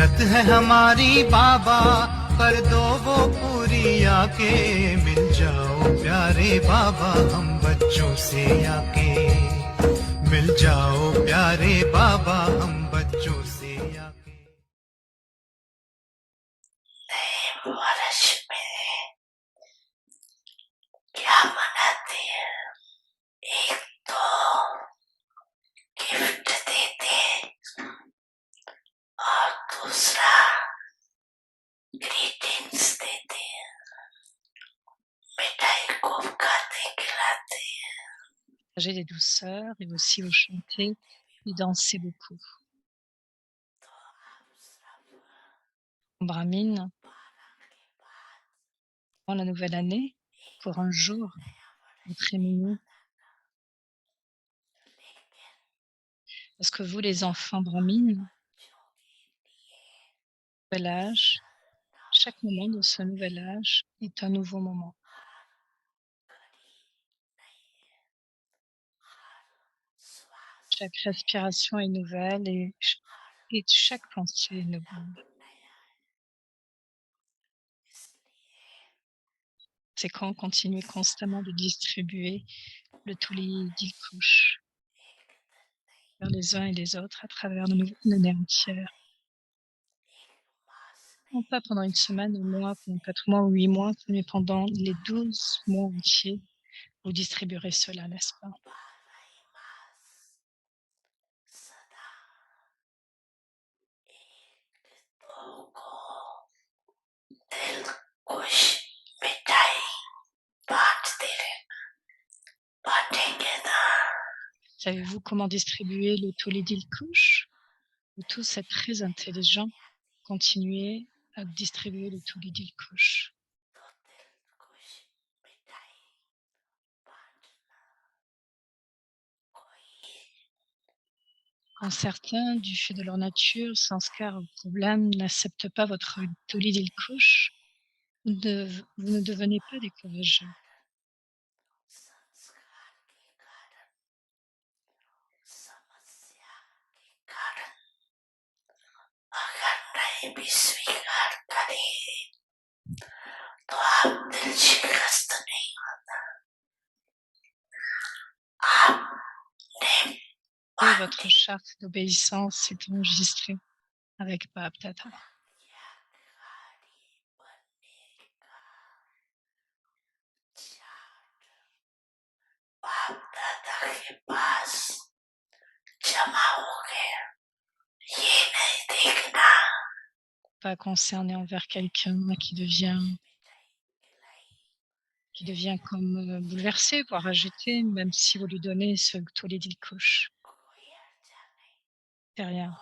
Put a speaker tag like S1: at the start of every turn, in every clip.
S1: जरूरत है हमारी बाबा, कर दो वो पूरी आके। मिल जाओ प्यारे बाबा हम बच्चों से आके। मिल जाओ प्यारे बाबा हम बच्चों से आके।
S2: वर्ष में क्या मनाते हैं? एक तो गिफ्ट देते हैं और दूसरा ग्रीटिंग्स देते हैं, मिठाई को खाते खिलाते हैं।
S3: Partager des douceurs et aussi vous chanter et danser beaucoup. En brahmine, pendant la nouvelle année, pour un jour, très mignon. Parce que vous, les enfants brahmines, nouvel âge, chaque moment de ce nouvel âge est un nouveau moment. Chaque respiration est nouvelle et chaque pensée est nouvelle. C'est quand on continue constamment de distribuer le Tuli Dilkush vers les uns et les autres à travers l'année entière. Non pas pendant une semaine, un mois, pendant 4 mois ou 8 mois, mais pendant les 12 mois entiers, vous distribuerez cela, n'est-ce pas? Savez-vous comment distribuer le Tuli Dilkush? Vous tous êtes très intelligents. Continuez à distribuer le Tuli Dilkush. Quand certains, du fait de leur nature, sanskar ou problème, n'acceptent pas votre Tuli Dilkush, vous ne devenez pas découragés. Et votre charte d'obéissance est enregistrée avec Bab Tata. Pas concerné envers quelqu'un qui devient comme bouleversé, voire agité, même si vous lui donnez ce Tuli Dilkush. C'est rien.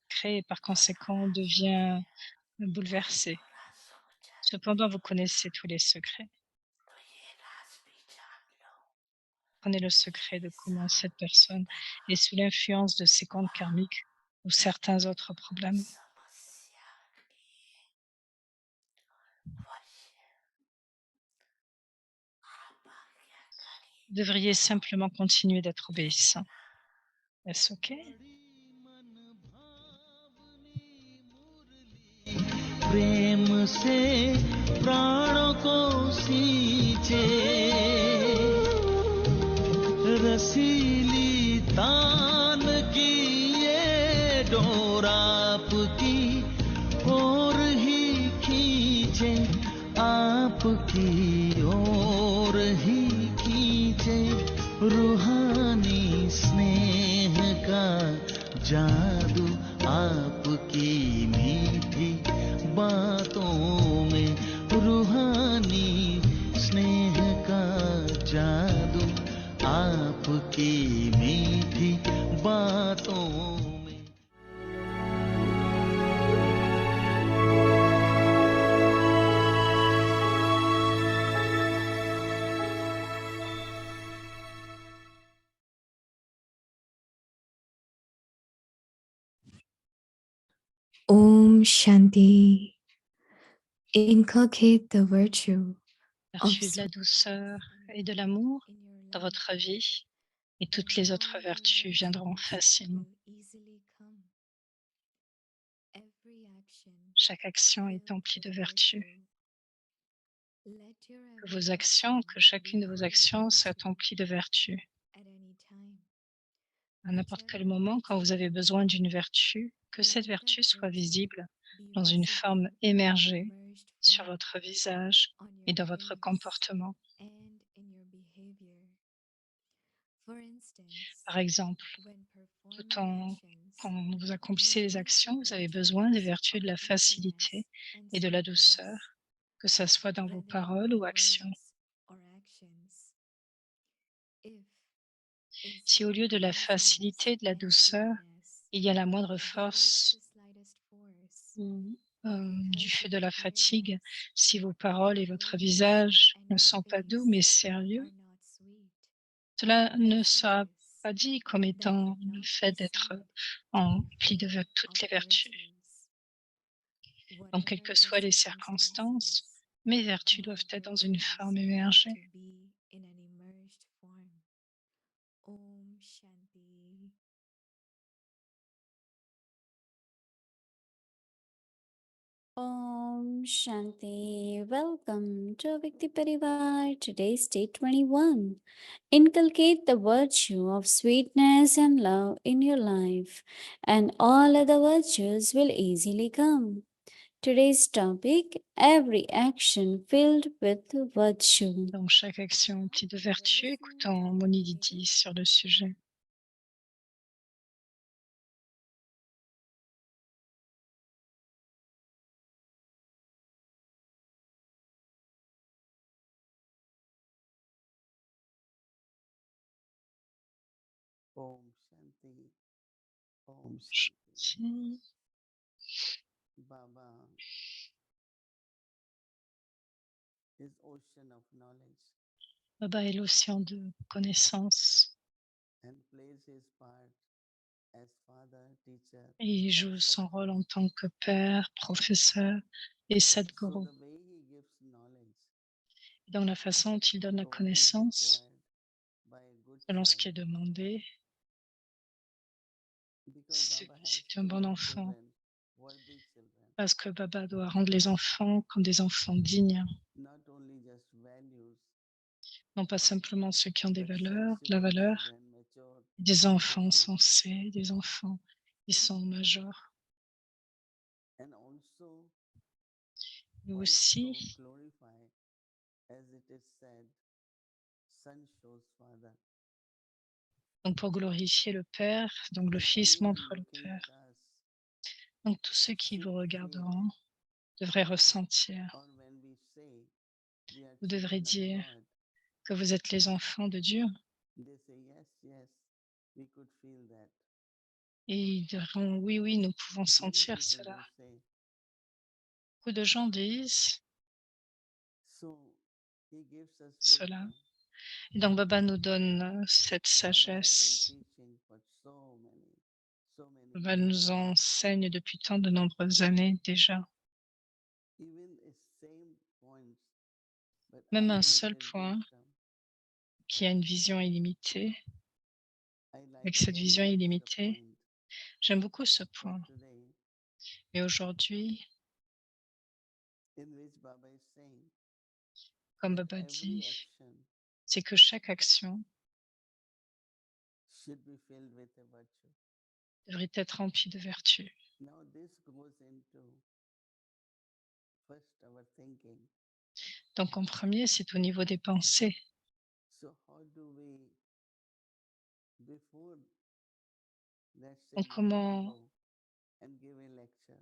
S3: Créé par conséquent devient bouleversé. Cependant, vous connaissez tous les secrets. Prenez le secret de comment cette personne est sous l'influence de ses comptes karmiques ou certains autres problèmes. Vous devriez simplement continuer d'être obéissant. Est-ce OK?
S4: प्रेम से प्राणों को सींचे रसीली तान की ये डोर आपकी ओर ही खींचे, आपकी ओर ही खींचे। रूहानी स्नेह का जादू आपकी मीठी बातों में, रूहानी स्नेह का जादू आपकी मीठी बातों में।
S5: Om Shanti. Inculcate the virtue
S3: Vertu de la douceur et de l'amour dans votre vie, et toutes les autres vertus viendront facilement. Chaque action est emplie de vertu.
S5: Let your
S3: Que vos
S5: every
S3: actions,
S5: action
S3: que chacune de
S5: be
S3: vos
S5: full of
S3: actions soit
S5: virtue
S3: emplie de vertu.
S5: at any time.
S3: À n'importe quel
S5: Whichever
S3: moment, quand vous
S5: virtue
S3: avez besoin d'une vertu, que cette
S5: let that
S3: vertu soit
S5: virtue
S3: visible
S5: be
S3: dans une forme
S5: visible in an
S3: émergée
S5: immersed
S3: sur
S5: form
S3: votre visage
S5: on
S3: et
S5: your
S3: dans votre
S5: face
S3: comportement.
S5: and in your behavior. For instance,
S3: Par exemple,
S5: when
S3: tout
S5: performing
S3: en
S5: actions,
S3: quand vous accomplissez les
S5: use the
S3: actions, vous avez besoin des
S5: virtues
S3: vertus de
S5: of
S3: la
S5: easiness
S3: facilité
S5: and
S3: et de la
S5: sweetness,
S3: douceur, que ça soit dans vos
S5: whether in
S3: paroles
S5: your
S3: ou actions.
S5: words or actions. If,
S3: Si au
S5: instead
S3: lieu
S5: of
S3: de la
S5: easiness
S3: facilité et de la
S5: and
S3: douceur,
S5: sweetness,
S3: il y a la moindre
S5: there is
S3: force
S5: the slightest force,
S3: ou du
S5: because
S3: fait
S5: your
S3: de la fatigue,
S5: tiredness,
S3: si vos
S5: your
S3: paroles et votre
S5: voice
S3: visage
S5: and
S3: ne
S5: your
S3: sont pas doux
S5: face
S3: mais sérieux,
S5: are not sweet,
S3: cela ne
S5: consider
S3: sera
S5: this,
S3: pas dit comme
S5: that
S3: étant
S5: you're
S3: le
S5: not
S3: fait d'être
S5: percent
S3: empli de
S5: full
S3: toutes
S5: of
S3: les vertus.
S5: virtues.
S3: Donc, quelles que
S5: Whatever the
S3: soient les circonstances,
S5: circumstances,
S3: mes vertus doivent
S5: your
S3: être dans une
S5: virtues
S3: forme
S5: have
S3: émergée.
S5: to be in an immersed form. Om Shanti.
S6: Om Shanti. Welcome to Vikti Parivar. Today's day 21. Inculcate the virtue of sweetness and love in your life, and all other virtues will easily come. Today's topic, every action filled with virtue.
S3: Donc, chaque action emplie de vertu, écoutons Moni Didi sur le sujet.
S4: Om Shanti. Om Shanti. Baba is ocean of knowledge
S3: Baba est l'océan de connaissances
S4: and plays his part as father, teacher,
S3: et il joue son rôle en tant que père, professeur et
S4: So
S3: sadguru.
S4: the way he gives knowledge,
S3: Dans la façon dont il donne la
S4: what is
S3: connaissance,
S4: required by a good
S3: selon ce qui est
S4: child,
S3: demandé,
S4: because Baba has
S3: c'est
S4: to
S3: un bon
S4: make
S3: enfant.
S4: children worthy children,
S3: Parce que Baba doit rendre les enfants comme des enfants dignes,
S4: not only just values,
S3: non pas simplement ceux qui ont des
S4: but
S3: valeurs, de la
S4: sensible
S3: valeur,
S4: children, mature
S3: des enfants
S4: children,
S3: sensés, des enfants qui sont majeurs.
S4: and also
S3: Et
S4: wise
S3: aussi,
S4: to glorify, as it is said, son shows father.
S3: donc pour glorifier le Père, donc le
S4: If
S3: Fils
S4: anyone
S3: montre le
S4: looking
S3: Père.
S4: at us
S3: Donc tous ceux qui
S4: should
S3: vous
S4: feel,
S3: regarderont devraient ressentir,
S4: or when we say we are
S3: vous devrez
S4: children of
S3: dire
S4: God,
S3: que vous êtes les enfants de Dieu.
S4: they say yes, yes, we could feel that.
S3: Et ils diront oui, oui, nous pouvons
S4: Many
S3: sentir
S4: people
S3: cela.
S4: do say.
S3: Beaucoup de gens disent
S4: So he gives us
S3: cela.
S4: wisdom.
S3: Et donc Baba nous donne cette
S4: Baba has been
S3: sagesse.
S4: teaching for so many
S3: Baba
S4: years.
S3: nous enseigne depuis tant de nombreuses années déjà.
S4: Even a same points, but
S3: Même un seul
S4: unlimited
S3: point
S4: wisdom.
S3: qui a une vision illimitée.
S4: I like
S3: Avec cette
S4: very
S3: vision
S4: much the
S3: illimitée,
S4: point.
S3: j'aime beaucoup ce
S4: But
S3: point.
S4: today,
S3: Mais aujourd'hui,
S4: in which Baba is saying
S3: comme
S4: that
S3: Baba
S4: every
S3: dit,
S4: action
S3: c'est que chaque action
S4: should be filled with a virtue.
S3: devrait être remplie de vertu.
S4: Now this goes into first our thinking.
S3: Donc en premier, c'est au niveau des pensées.
S4: So how do we, before, let's say
S3: Donc
S4: we have to
S3: comment
S4: go and give a lecture.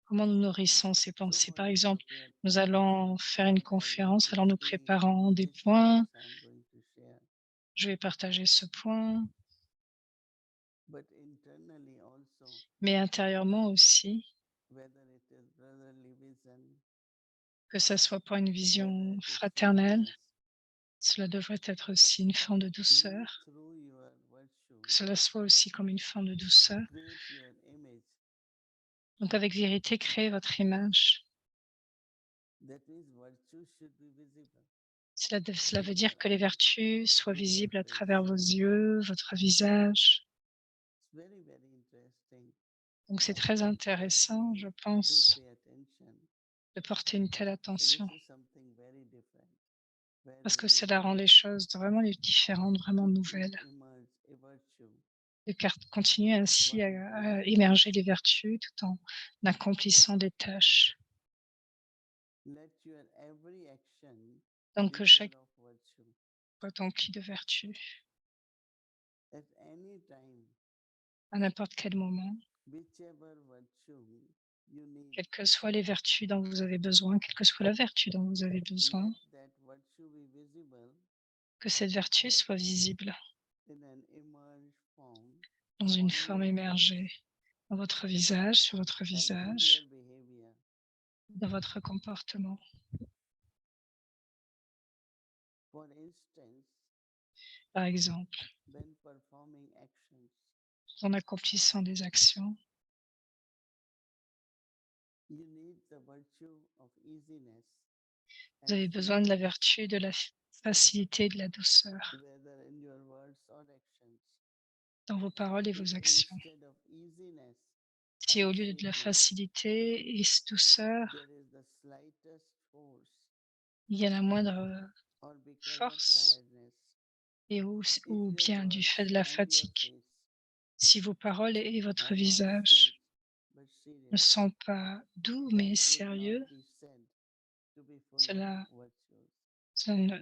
S3: nous nourrissons ces
S4: So
S3: pensées?
S4: how
S3: Par
S4: we
S3: exemple,
S4: prepare
S3: nous
S4: points,
S3: allons faire une
S4: what I want
S3: conférence,
S4: to
S3: alors nous
S4: speak,
S3: préparons des
S4: which
S3: points,
S4: points I'm going to share.
S3: je vais partager ce point,
S4: But internally also,
S3: mais intérieurement aussi,
S4: whether it is brotherly vision,
S3: que ce soit pour une
S4: whether
S3: vision
S4: it is
S3: fraternelle,
S4: sweetness,
S3: cela devrait être aussi une forme de
S4: you
S3: douceur,
S4: through your virtue
S3: que cela soit aussi comme une forme de douceur.
S4: create your image.
S3: Donc avec vérité, créez votre image.
S4: That means virtue should be visible.
S3: Cela
S4: In
S3: veut dire
S4: your
S3: que les
S4: eyes,
S3: vertus soient
S4: in your
S3: visibles à
S4: face.
S3: travers vos yeux, votre visage.
S4: It's very, very interesting.
S3: Donc c'est très intéressant, je
S4: Do
S3: pense,
S4: pay attention.
S3: de porter une telle
S4: This
S3: attention,
S4: is something very different,
S3: parce que
S4: very
S3: cela rend
S4: unique.
S3: les choses vraiment différentes, vraiment
S4: It
S3: nouvelles,
S4: emerges a virtue.
S3: et continuer ainsi
S4: While
S3: à
S4: doing
S3: émerger
S4: this,
S3: les vertus tout en accomplissant des tâches.
S4: let your every action
S3: Donc
S4: be
S3: que
S4: full
S3: chaque
S4: of virtue.
S3: soit empli de vertus,
S4: At any time,
S3: à n'importe quel moment,
S4: whichever virtue you need,
S3: quelles que soient les vertus dont vous avez besoin, quelle que soit la vertu dont vous avez besoin,
S4: let that virtue be visible
S3: que cette vertu soit visible
S4: in an emerged form
S3: dans une
S4: on
S3: forme
S4: your face
S3: émergée, dans votre visage, sur votre
S4: and in your
S3: visage,
S4: behavior.
S3: dans votre comportement.
S4: For instance,
S3: Par exemple,
S4: when performing actions,
S3: en accomplissant des actions,
S4: you need the virtue of easiness
S3: vous avez
S4: and
S3: besoin de la
S4: smoothness,
S3: vertu, de la facilité, de la douceur
S4: whether in your words or actions.
S3: dans vos paroles et
S4: If
S3: vos actions.
S4: instead of easiness
S3: Si au
S4: and
S3: lieu de la
S4: smoothness,
S3: facilité et douceur,
S4: there is the slightest force,
S3: il y a la moindre
S4: or because of
S3: force,
S4: tiredness,
S3: et
S4: if
S3: ou
S4: your
S3: bien du fait
S4: words
S3: de la
S4: and your
S3: fatigue,
S4: face
S3: si vos paroles et votre
S4: are not sweet
S3: visage
S4: but
S3: ne
S4: serious,
S3: sont pas doux
S4: that
S3: mais
S4: would not
S3: sérieux,
S4: be said to be full
S3: cela,
S4: of virtues.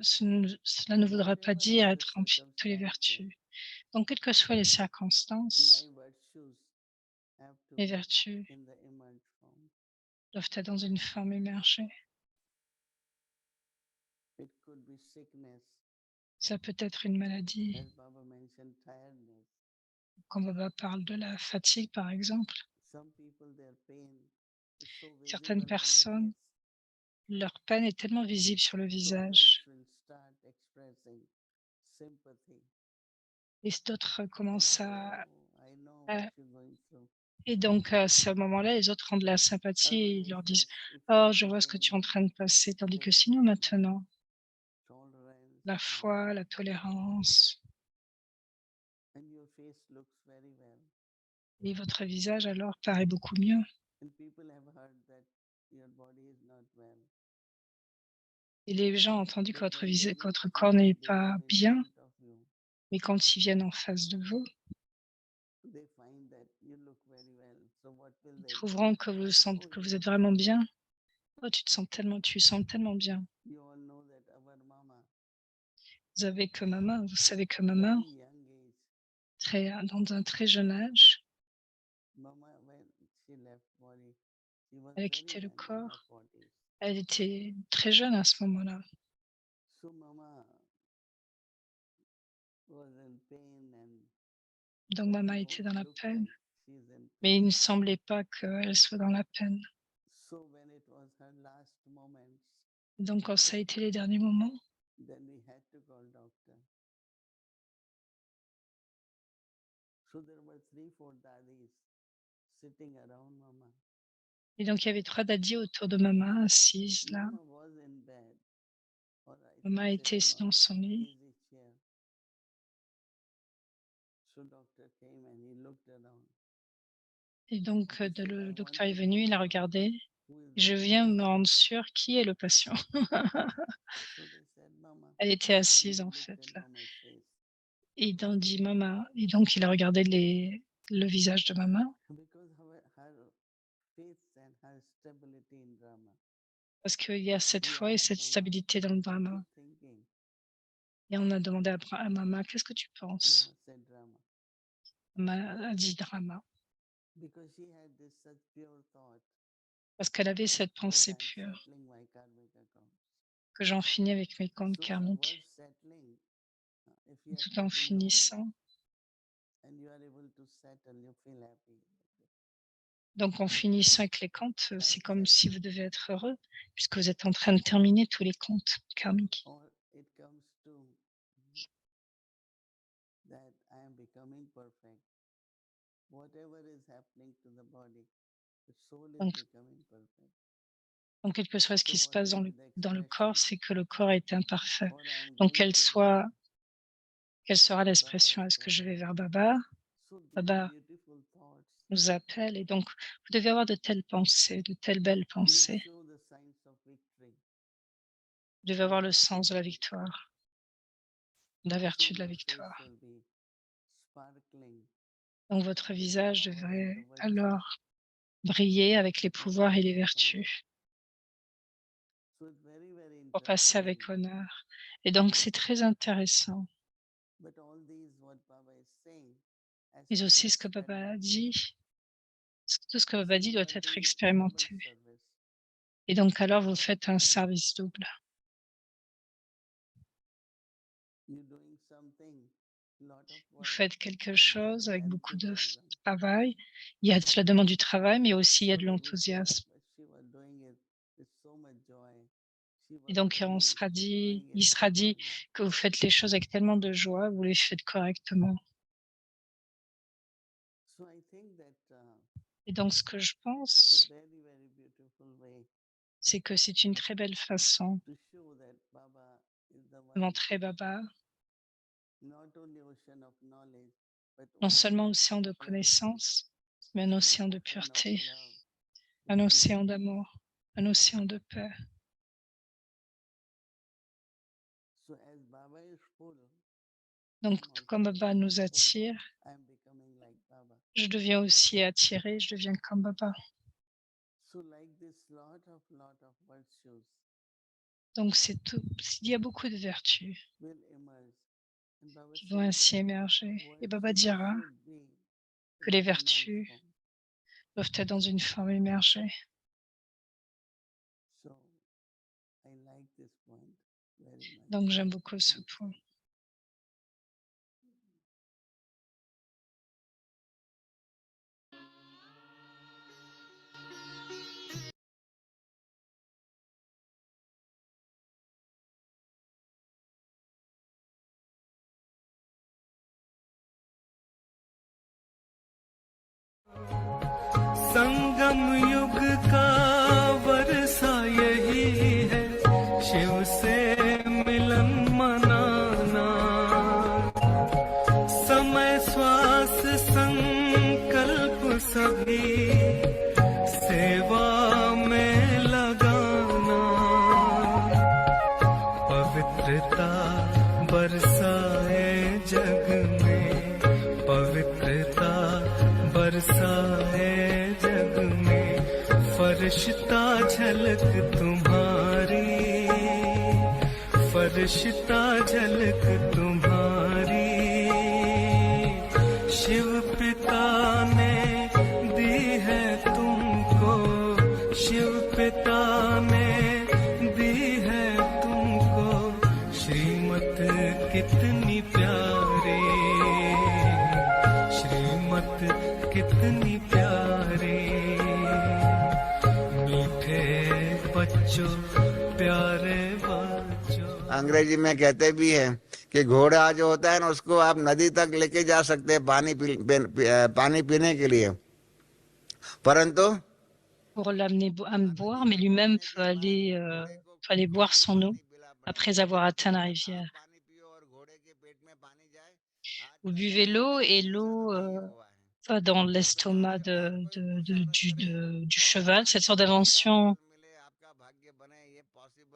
S3: cela ne voudra pas
S4: Whatever
S3: dire
S4: are the
S3: être empli de toutes les
S4: circumstances,
S3: vertus. Donc, quelles que soient les circonstances,
S4: my virtues have to
S3: les
S4: be
S3: vertus
S4: in the emerged form.
S3: doivent être dans une forme émergée.
S4: It could be sickness,
S3: Ça peut être une maladie,
S4: as Baba mentioned, tiredness.
S3: quand Baba parle de la fatigue, par exemple.
S4: Some people, their pain is so
S3: Certaines
S4: visible on the
S3: personnes,
S4: face.
S3: leur peine est tellement visible sur le
S4: So others
S3: visage,
S4: will start expressing sympathy.
S3: et d'autres
S4: That,
S3: commencent
S4: oh, I know what you're going through.
S3: et donc à ce moment-là, les autres rendent de la sympathie et ils
S4: Others
S3: leur
S4: that
S3: disent:
S4: if
S3: «Oh,
S4: you're
S3: je
S4: in
S3: vois ce que tu es
S4: pain,
S3: en train de passer», tandis
S4: there
S3: que
S4: is
S3: sinon maintenant,
S4: tolerance,
S3: la foi, la tolérance,
S4: and your face looks very well.
S3: et votre visage alors paraît beaucoup mieux.
S4: And people have heard that your body is not well.
S3: Et les gens ont entendu que
S4: But
S3: votre
S4: when they
S3: que
S4: meet
S3: votre corps
S4: you,
S3: n'est
S4: they
S3: pas
S4: come in
S3: bien,
S4: front of you,
S3: mais quand ils viennent en face de vous,
S4: they find that you look very well. So what will
S3: ils
S4: they do?
S3: trouveront que vous sentez
S4: Oh,
S3: que
S4: you
S3: vous êtes
S4: look
S3: vraiment
S4: so
S3: bien.
S4: well.
S3: «Oh, tu sens tellement bien».
S4: You all know that our mama,
S3: Vous savez que
S4: at
S3: maman,
S4: very young age,
S3: dans un très jeune âge,
S4: mama, when she left body, she was
S3: elle a
S4: very
S3: quitté le
S4: young in her
S3: corps.
S4: 40s.
S3: Elle était très jeune à ce moment-là.
S4: So mama was in pain and
S3: Donc
S4: but
S3: maman
S4: it
S3: était
S4: don't
S3: dans la
S4: look
S3: peine,
S4: like she's in
S3: mais il
S4: pain.
S3: ne semblait pas qu'elle soit dans la peine.
S4: So when it was her last moments,
S3: Donc quand ça a été les derniers moments,
S4: then we had to call doctor. So there were 3, 4 daddies sitting around mama.
S3: et donc il y avait 3 daddies autour de maman assises là.
S4: Mama was in bed, or I
S3: Maman
S4: think
S3: était
S4: sitting
S3: dans
S4: on
S3: son lit.
S4: easy chair. So doctor came and he looked around.
S3: Et donc
S4: He said,
S3: le
S4: I want
S3: docteur est
S4: to
S3: venu, il a
S4: know
S3: regardé.
S4: who is the
S3: Je viens me
S4: patient.
S3: rendre sûr qui est le patient.
S4: So they said, Mama.
S3: Elle était
S4: And
S3: assise
S4: he
S3: en
S4: looked
S3: fait
S4: at
S3: là.
S4: mama's face.
S3: Et il a dit maman. Et donc il a regardé le visage de maman
S4: Because her faith and her stability in drama.
S3: parce qu'il y a cette
S4: We
S3: foi et
S4: asked
S3: cette
S4: Mama,
S3: stabilité dans le
S4: what
S3: drama.
S4: you thinking?
S3: Et on a demandé à maman, qu'est-ce que tu penses?
S4: Mama said drama.
S3: Maman a dit drama
S4: Because she had this such pure thought
S3: parce qu'elle avait cette
S4: that
S3: pensée
S4: I'm
S3: pure
S4: settling my karmic accounts.
S3: que j'en finis avec mes comptes
S4: So she was
S3: karmiques.
S4: settling. If you
S3: Et
S4: have
S3: tout en
S4: taken loan
S3: finissant,
S4: and you are able to settle, you feel happy.
S3: donc en finissant avec les comptes,
S4: I
S3: c'est
S4: am
S3: comme si
S4: settling.
S3: vous devez être heureux puisque vous êtes en train de terminer tous les comptes karmiques.
S4: Or it comes to that I am becoming perfect. Whatever is happening to the body, the soul is
S3: Donc,
S4: becoming perfect.
S3: donc quel que soit ce
S4: So
S3: qui se
S4: what
S3: passe
S4: will be the
S3: dans le
S4: expression?
S3: corps, c'est que le corps est imparfait.
S4: Or I am
S3: Donc
S4: going to Baba.
S3: quelle sera
S4: Baba
S3: l'expression?
S4: is
S3: Est-ce
S4: so
S3: que je vais
S4: happy.
S3: vers Baba?
S4: So these
S3: Baba,
S4: beautiful thoughts
S3: nous appelle, et donc vous devez avoir de telles pensées, de telles belles
S4: You'll
S3: pensées.
S4: show the signs of victory.
S3: Vous devez avoir le sens de la victoire, de la
S4: So
S3: vertu de la
S4: your face
S3: victoire.
S4: will be sparkling
S3: Donc votre
S4: with the
S3: visage
S4: power and the
S3: devrait
S4: virtue
S3: alors briller avec les
S4: of
S3: pouvoirs et les
S4: God's power.
S3: vertus
S4: So it's very, very
S3: pour passer
S4: interesting.
S3: avec honneur. Et donc c'est très intéressant.
S4: But all these, what Baba is saying, has
S3: Mais
S4: to be
S3: aussi ce que Baba a dit,
S4: experimented.
S3: tout ce que Baba
S4: So
S3: dit
S4: you
S3: doit
S4: are
S3: être
S4: doing double
S3: expérimenté.
S4: service.
S3: Et donc alors vous faites un service double.
S4: You're doing something, lot of
S3: Vous
S4: work,
S3: faites quelque
S4: but there
S3: chose
S4: is
S3: avec beaucoup de
S4: enthusiasm.
S3: travail. Cela demande du travail, mais aussi il y a
S4: So
S3: de
S4: the visual,
S3: l'enthousiasme.
S4: what she was doing it with so much joy. She
S3: Et
S4: was
S3: donc
S4: really
S3: il
S4: doing it
S3: sera dit
S4: perfectly.
S3: que vous faites les choses avec tellement de joie, vous les faites correctement.
S4: So I think that
S3: Et donc ce que je
S4: it's a
S3: pense,
S4: very, very beautiful way
S3: c'est que c'est une très belle façon
S4: to show that Baba is the
S3: de
S4: one,
S3: montrer Baba,
S4: not only ocean of knowledge, but
S3: non
S4: ocean
S3: seulement
S4: of
S3: océan de
S4: purity,
S3: connaissance, mais un océan de
S4: ocean of
S3: pureté,
S4: love,
S3: un
S4: ocean of
S3: océan
S4: peace.
S3: d'amour, un océan de paix.
S4: So as Baba is full,
S3: Donc
S4: I'm
S3: tout comme
S4: also
S3: Baba nous
S4: full.
S3: attire,
S4: I'm becoming like Baba.
S3: je deviens aussi attiré, je deviens comme Baba.
S4: So like this lot of virtues
S3: Donc c'est tout. Il y a beaucoup de vertus
S4: will emerge. And Baba
S3: qui vont
S4: says
S3: ainsi
S4: that
S3: émerger. Et Baba
S4: virtues
S3: dira
S4: should be
S3: que
S4: in
S3: les
S4: the emerged
S3: vertus
S4: form.
S3: doivent être dans une forme émergée.
S4: So I like this point very much.
S3: Donc j'aime beaucoup ce point.
S1: संगम युग का वर्षा यही है, शिव से मिलन मनाना। समय श्वास संकल्प सभी सेवा में लगाना। पवित्रता बरसाए जग में, पवित्रता बरसाए जग में। फरिश्ता झलक तुम्हारी, फरिश्ता झलक तुम्हारी। शिव पिता ने दी है तुमको, शिव पिता ने दी है तुमको श्रीमत कितनी प्यारी, श्रीमत कितनी प्यारी। मीठे बच्चों प्यारे बच्चों।
S7: अंग्रेजी में कहते भी है कि घोड़ा जो होता है ना, उसको आप नदी तक लेके जा सकते हैं पानी पीने के लिए, परंतु
S3: Pour l'amener à me boire, mais lui-même peut aller boire son eau après avoir atteint la rivière. Vous buvez l'eau et l'eau va dans l'estomac du cheval. Cette sorte d'invention,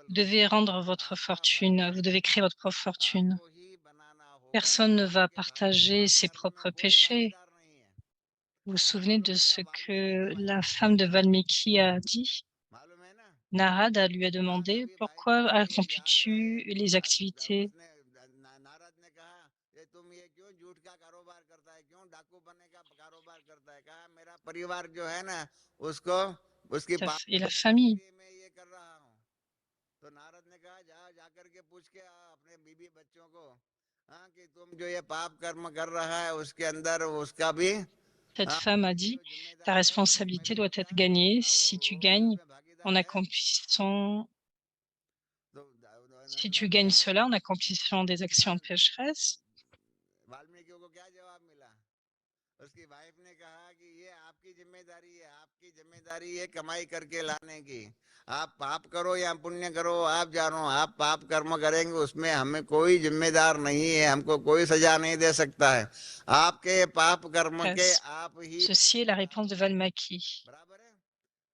S3: vous devez rendre votre fortune, vous devez créer votre propre fortune. Personne ne va partager ses propres péchés. Vous vous souvenez de ce que la femme de Valmiki a dit? Narada lui a demandé « Pourquoi accomplis-tu les activités
S7: परिवार जो है ना उसको उसकी
S3: et la famille ?»
S7: मैं ये कर रहा हूँ। तो नारद ने कहा जाकर के पूछ के अपने बीबी बच्चों को, हाँ, कि तुम जो ये पाप कर्म कर रहा है उसके अंदर उसका भी
S3: Cette femme a dit « Ta responsabilité doit être gagnée si tu gagnes en accomplissant, si tu gagnes cela en accomplissant des actions pécheresses. »
S7: वाल्मीकि को क्या जवाब मिला? उसकी वाइफ ने कहा कि ये आपकी जिम्मेदारी है कमाई करके लाने की। आप पाप करो या पुण्य करो, आप जानो। आप पाप कर्म करेंगे उसमें हमें कोई जिम्मेदार नहीं है, हमको कोई सजा नहीं दे सकता है। आपके पाप कर्म के आप ही
S3: Ceci est la réponse de Valmiki.
S7: बराबर है।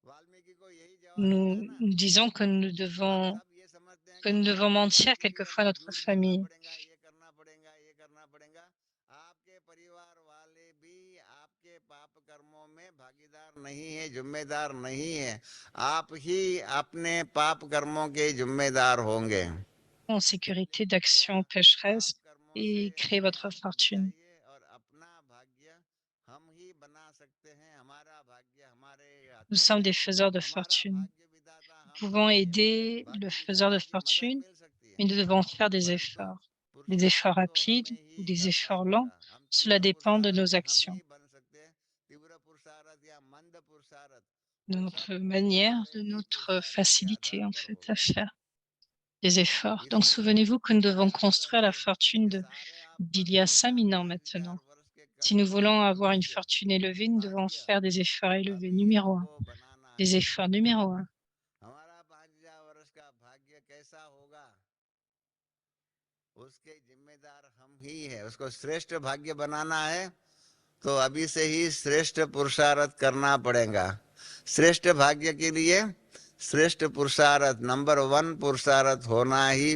S7: वाल्मीकि को यही जवाब दिया है ना।
S3: Nous disons que
S7: आप सब ये समझते हैं
S3: que nous devons
S7: हमारे परिवार
S3: mentir
S7: के लिए
S3: quelquefois à
S7: हमें
S3: notre
S7: झूठ बोलना
S3: famille.
S7: पड़ेगा, ये करना पड़ेगा, ये करना पड़ेगा। आपके परिवार वाले भी आपके पाप कर्मों में भागीदार नहीं है, जिम्मेदार नहीं है। आप ही अपने पाप कर्मों के जिम्मेदार होंगे।
S3: En sécurité d'action pécheresse et créer votre fortune.
S7: और अपना भाग्य हम ही बना सकते हैं। हमारा भाग्य हमारे
S3: Nous
S7: हाथों
S3: sommes
S7: में
S3: des
S7: है।
S3: faiseurs de
S7: हमारा
S3: fortune.
S7: भाग्य विधाता
S3: Nous
S7: हम
S3: pouvons
S7: ही है।
S3: aider le
S7: भाग्य
S3: faiseur de
S7: विधाता की मदद
S3: fortune,
S7: मिल सकती है,
S3: mais nous devons faire des
S7: परंतु
S3: efforts. Des efforts
S7: पुरुषार्थ तो
S3: rapides
S7: हमें
S3: ou
S7: ही
S3: des
S7: करना
S3: efforts lents,
S7: होगा। हम
S3: cela
S7: तीव्र
S3: dépend de
S7: पुरुषार्थ
S3: nos
S7: हम
S3: actions,
S7: ही बन सकते हैं। तीव्र पुरुषार्थ या मंद पुरुषार्थ
S3: de
S7: वो
S3: notre
S7: सब
S3: manière,
S7: हमारे
S3: de
S7: ही
S3: notre
S7: पुरुषार्थ के
S3: facilité
S7: आधार
S3: en
S7: पर
S3: fait à
S7: होगा।
S3: faire des efforts. Donc
S7: इसीलिए
S3: souvenez-vous que nous devons construire la
S7: शास्त्र
S3: fortune
S7: ये सारे आप
S3: d'il y a
S7: पढ़ते
S3: 5000 ans
S7: जाते हैं।
S3: maintenant.
S7: 1000 वर्ष के
S3: Si nous
S7: कर्म
S3: voulons
S7: और
S3: avoir une
S7: भविष्य
S3: fortune élevée, nous devons
S7: भाग्य
S3: faire des efforts élevés.
S7: अभी
S3: Numéro un,
S7: हमको बनाना
S3: des
S7: है।
S3: efforts. Numéro un,
S7: हमारा 5000 वर्ष का भाग्य कैसा होगा उसके जिम्मेदार हम ही है। उसको श्रेष्ठ भाग्य बनाना है तो अभी से ही श्रेष्ठ पुरुषार्थ करना पड़ेगा। श्रेष्ठ भाग्य के लिए श्रेष्ठ पुरुषार्थ नंबर 1 पुरुषार्थ होना ही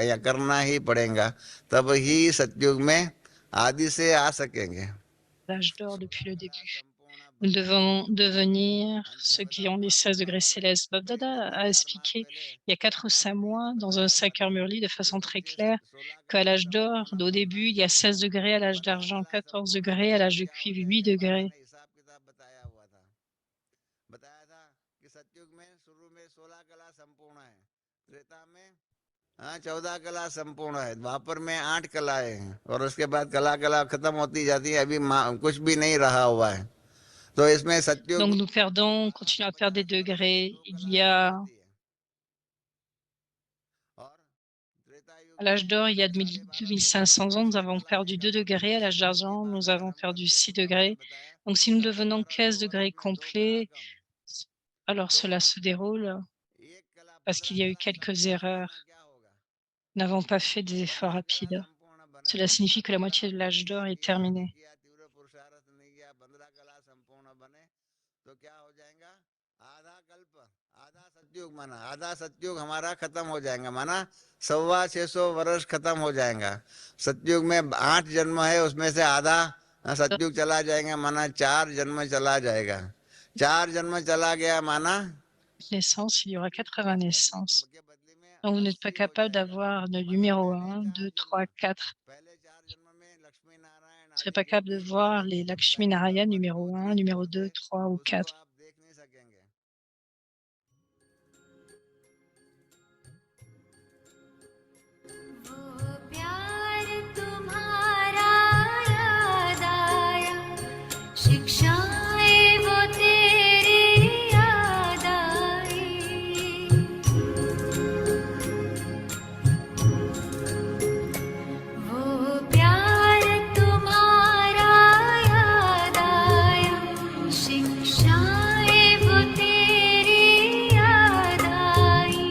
S7: या करना ही पड़ेगा, तब ही सतयुग में आदि से आ सकेंगे।
S3: l'âge d'or depuis le début. Nous devons devenir ceux qui ont les 16 degrés célestes. Bab Dada a expliqué il y a 4 ou 5 mois dans un 5 heures Murli de façon très claire qu'à l'âge d'or, au début, il y a 16 degrés, à l'âge d'argent 14 degrés, à l'âge de cuivre 8 degrés.
S7: बताया था कि सतयुग में शुरू में 16 कला संपूर्ण है, त्रेता में 14 कला संपूर्ण है, द्वापर में 8 कलाएं हैं और उसके बाद कला खत्म होती जाती है। अभी कुछ भी नहीं रहा हुआ है। तो इसमें सतयुग
S3: Donc nous perdons, continuons à perdre des degrés. Il y a, à l'âge d'or, il y a 2500 ans, nous avons perdu 2 degrés. À l'âge d'argent, nous avons perdu 6 degrés. Donc si nous devenons 15 degrés complets, alors cela se déroule parce qu'il y a eu quelques erreurs. Nous n'avons pas fait des efforts rapides. Cela signifie que la moitié de l'âge d'or est terminée.
S7: आधा सतयुग हमारा खत्म हो जाएगा, माना 625 वर्ष खत्म हो जाएगा। सतयुग में 8 जन्म है, उसमें से आधा सतयुग चला जाएगा, माना 4 जन्म चला जाएगा। 4 जन्म चला गया माना
S3: Naissance, il y aura 80 naissances. Donc vous n'êtes pas capable d'avoir le numéro 1, 2, 3, 4. Vous ne serez pas capable de voir les Lakshmi Narayana numéro 1, numéro 2, 3 ou 4.
S5: प्यार तुम्हारा याद आया, शिक्षाएं वो तेरी याद आई। वो प्यार तुम्हारा याद आया, शिक्षाएं वो तेरी याद आई।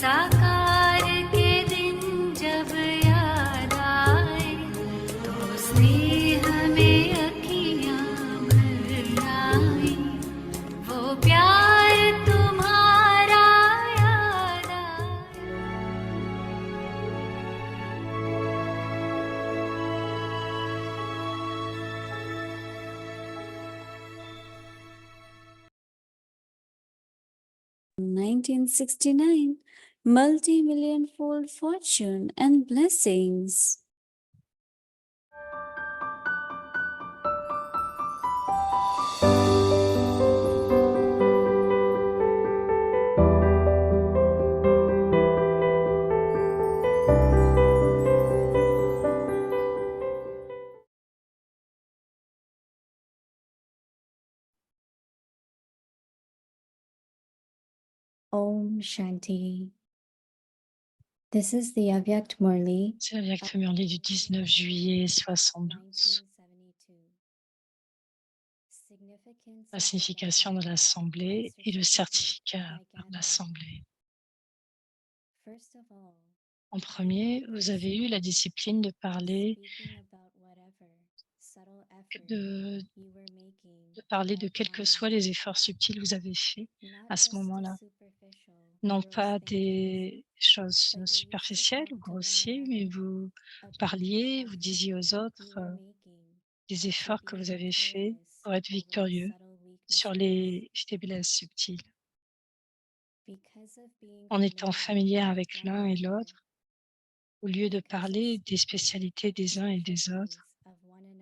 S5: साकार के दिन जब याद आए तो स्नेह में अखियां भर आई। वो प्यार तुम्हारा याद आया।
S6: 1969, multi-million fold fortune and blessings. Om Shanti. This is the Avyakt Murli
S3: C'est la Vyakta Murli du 19 juillet 72.
S6: 1972.
S3: la signification de l'Assemblée et le certificat par l'Assemblée. En premier, vous avez eu la discipline de parler de, de parler de quels que soient les efforts subtils que vous avez faits à ce moment-là. Non pas des choses superficielles ou grossières, mais vous parliez, vous disiez aux autres des efforts que vous avez faits pour être victorieux sur les faiblesses subtiles. En étant familière avec l'un et l'autre, au lieu de parler des spécialités des uns et des autres,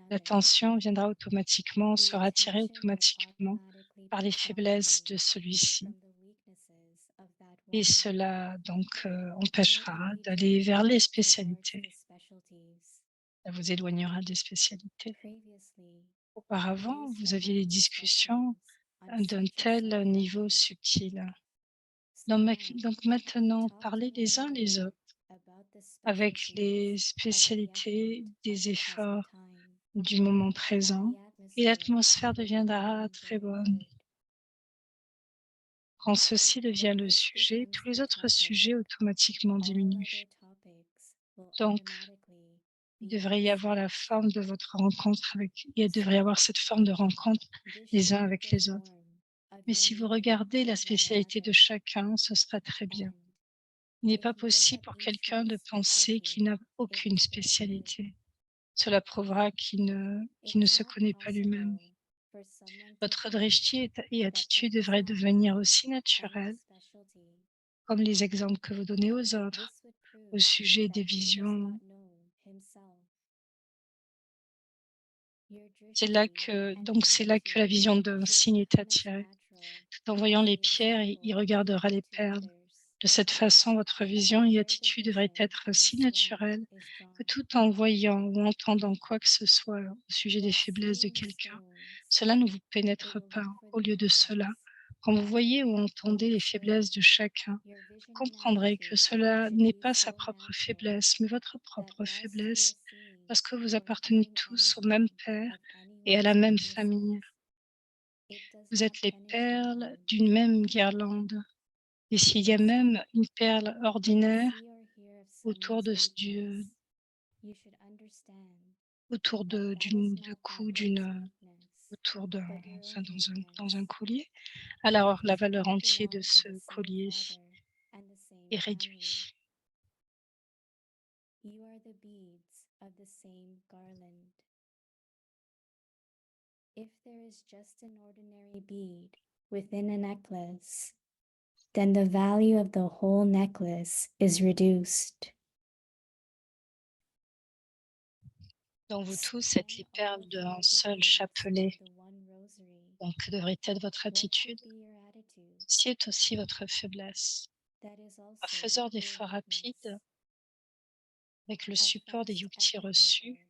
S3: l'attention viendra automatiquement, sera attirée automatiquement par les faiblesses de celui-ci. Et cela donc empêchera d'aller vers les spécialités. Ça vous éloignera des spécialités. Auparavant, vous aviez des discussions d'un tel niveau subtil. Donc maintenant, parlez les uns les autres avec les spécialités des efforts du moment présent et l'atmosphère deviendra très bonne. Quand ceci devient le sujet, tous les autres sujets automatiquement diminuent. Donc, il devrait y avoir la forme de votre rencontre il devrait y avoir cette forme de rencontre les uns avec les autres. Mais si vous regardez la spécialité de chacun, ce sera très bien. Il n'est pas possible pour quelqu'un de penser qu'il n'a aucune spécialité. Cela prouvera qu'il ne se connaît pas lui-même. Votre drishti et attitude devraient devenir aussi naturelles, comme les exemples que vous donnez aux autres, au sujet des visions. C'est là que la vision d'un signe est attirée. Tout en voyant les pierres, il regardera les perles. De cette façon, votre vision et attitude devraient être si naturelles que tout en voyant ou entendant quoi que ce soit au sujet des faiblesses de quelqu'un, cela ne vous pénètre pas. Au lieu de cela, quand vous voyez ou entendez les faiblesses de chacun, vous comprendrez que cela n'est pas sa propre faiblesse, mais votre propre faiblesse, parce que vous appartenez tous au même Père et à la même famille. Vous êtes les perles d'une même guirlande. Et s'il y a même une perle ordinaire autour de du cou autour dans un collier, alors la valeur entière de ce collier est réduite.
S5: You are the beads of the same garland. If there is just an ordinary bead within a necklace, then the value of the whole necklace is reduced.
S3: Dans vous tous êtes les perles d'un seul chapelet, donc que devrait être votre attitude. Ceci est aussi votre faiblesse. Un faiseur d'efforts rapides, avec le support des yuktis reçus,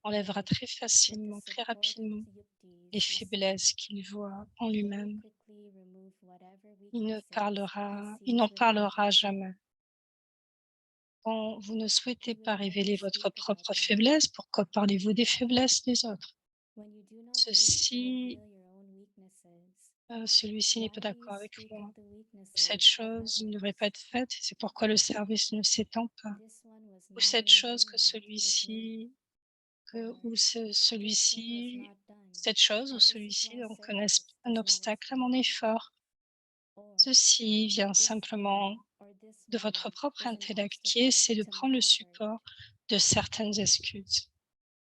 S3: enlèvera très facilement, très rapidement les faiblesses qu'il voit en lui-même. Il n'en parlera jamais. Quand vous ne souhaitez pas révéler votre propre faiblesse, pourquoi parlez-vous des faiblesses des autres? Celui-ci n'est pas d'accord avec moi. Cette chose ne devrait pas être faite, c'est pourquoi le service ne s'étend pas. Ou cette chose que celui-ci, cette chose ou celui-ci donc connaissent un obstacle à mon effort. Ceci vient simplement de votre propre intellect qui essaie de prendre le support de certaines excuses.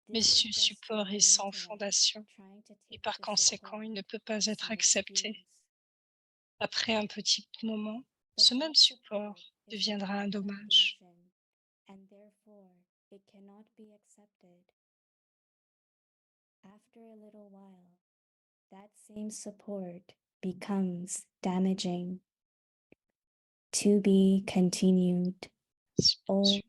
S3: Mais ce support est sans fondation et par conséquent, il ne peut pas être accepté. Après un petit moment, ce même support deviendra un dommage.
S5: After a little while, that same support becomes damaging. To be continued. Om Shanti.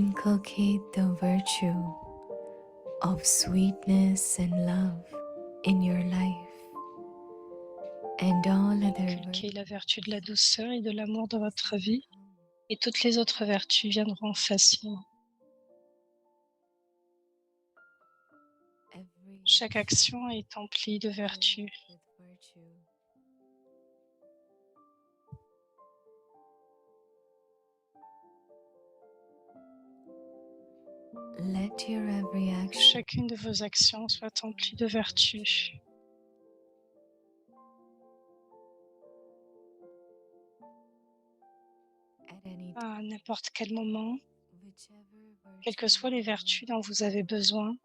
S8: inculcate the virtue of sweetness and love in your life, and all other
S3: Inculquez la vertu de la douceur et de l'amour dans votre vie, et toutes les autres vertus viendront facilement. Chaque action est emplie de vertu.
S8: Let your every
S3: Que
S8: action
S3: chacune de vos actions soit emplie de vertu.
S8: at any
S3: À n'importe quel moment,
S8: whichever
S3: quelles que
S8: virtue
S3: soient les vertus dont vous avez besoin,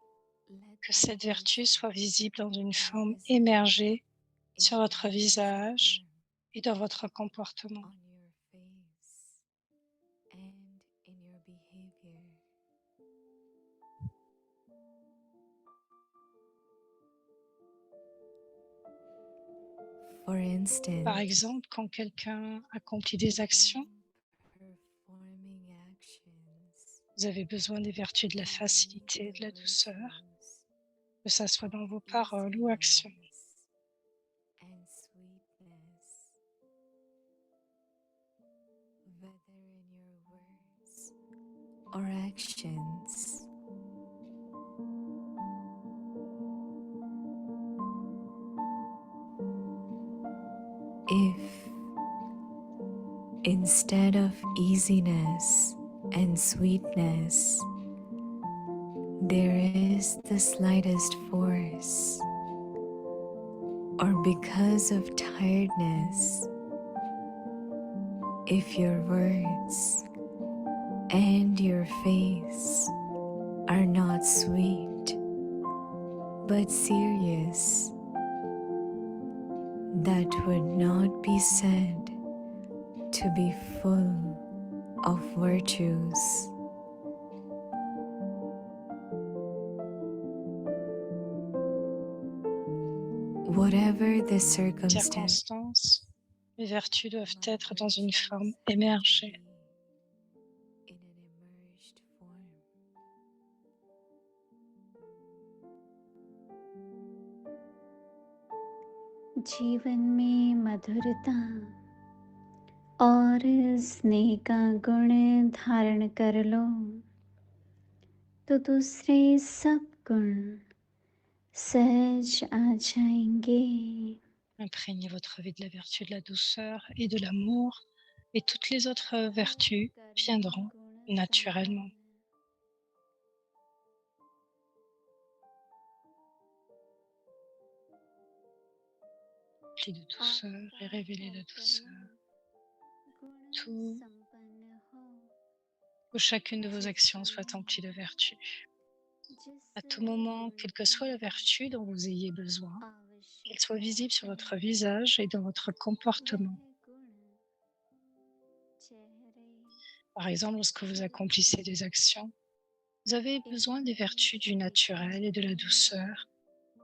S8: let
S3: que
S8: them
S3: cette vertu
S8: be
S3: soit visible dans une forme
S8: visible
S3: émergée
S8: in
S3: sur votre
S8: a
S3: visage
S8: form
S3: et dans votre comportement.
S8: on your face and in your behavior. For instance,
S3: Par exemple, quand quelqu'un accomplit des actions,
S8: performing actions,
S3: vous avez besoin des vertus de la facilité, de la douceur, que ça soit dans vos paroles ou actions.
S8: easiness and sweetness, whether in your words or actions. If instead of easiness and sweetness, there is the slightest force, or because of tiredness, if your words and your face are not sweet but serious, that would not be said to be full of virtues. Whatever the circumstance,
S3: Circonstances, les vertus doivent être dans une forme émergée.
S8: in an emerged form.
S6: जीवन में मधुरता और स्नेह का गुण धारण कर लो तो दूसरे सब गुण सहज आ जाएंगे.
S3: Imprégnez votre vie de la vertu, de la douceur et de l'amour, et toutes les autres vertus viendront naturellement. Emplis de douceur et révélez la douceur. Tout, que chacune de vos actions soit emplie de vertu. À tout moment, quelle que soit la vertu dont vous ayez besoin, qu'elle soit visible sur votre visage et dans votre comportement. Par exemple, lorsque vous accomplissez des actions, vous avez besoin des vertus du naturel et de la douceur,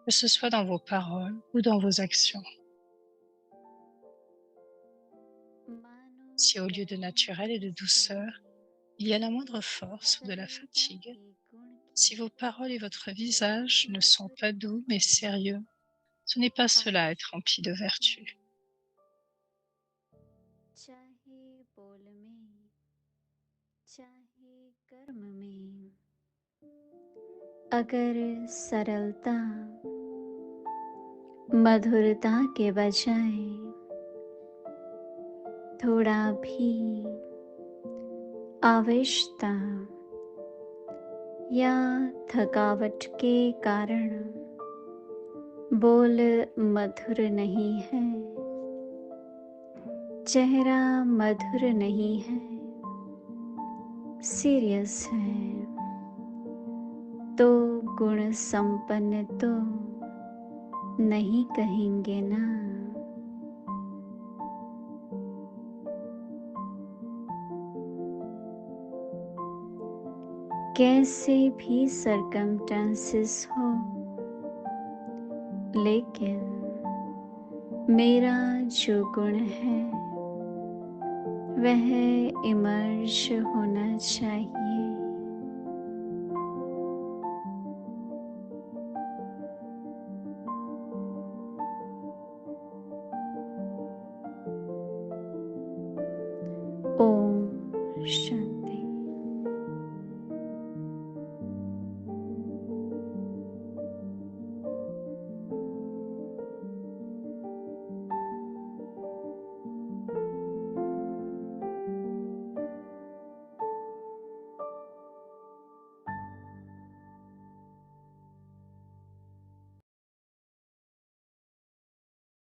S3: que ce soit dans vos paroles ou dans vos actions. Si au lieu de naturel et de douceur, il y a la moindre force ou de la fatigue, si vos paroles et votre visage ne sont pas doux mais sérieux, ce n'est pas cela être rempli de vertu.
S6: चाहे बोल में चाहे कर्म में अगर सरलता मधुरता के बजाय थोड़ा भी आवेशता या थकावट के कारण बोल मधुर नहीं है, चेहरा मधुर नहीं है, सीरियस है, तो गुण संपन्न तो नहीं कहेंगे ना. कैसे भी सरकमस्टेंसेस हो, लेकिन मेरा जो गुण है वह इमर्ज होना चाहिए. Shanti.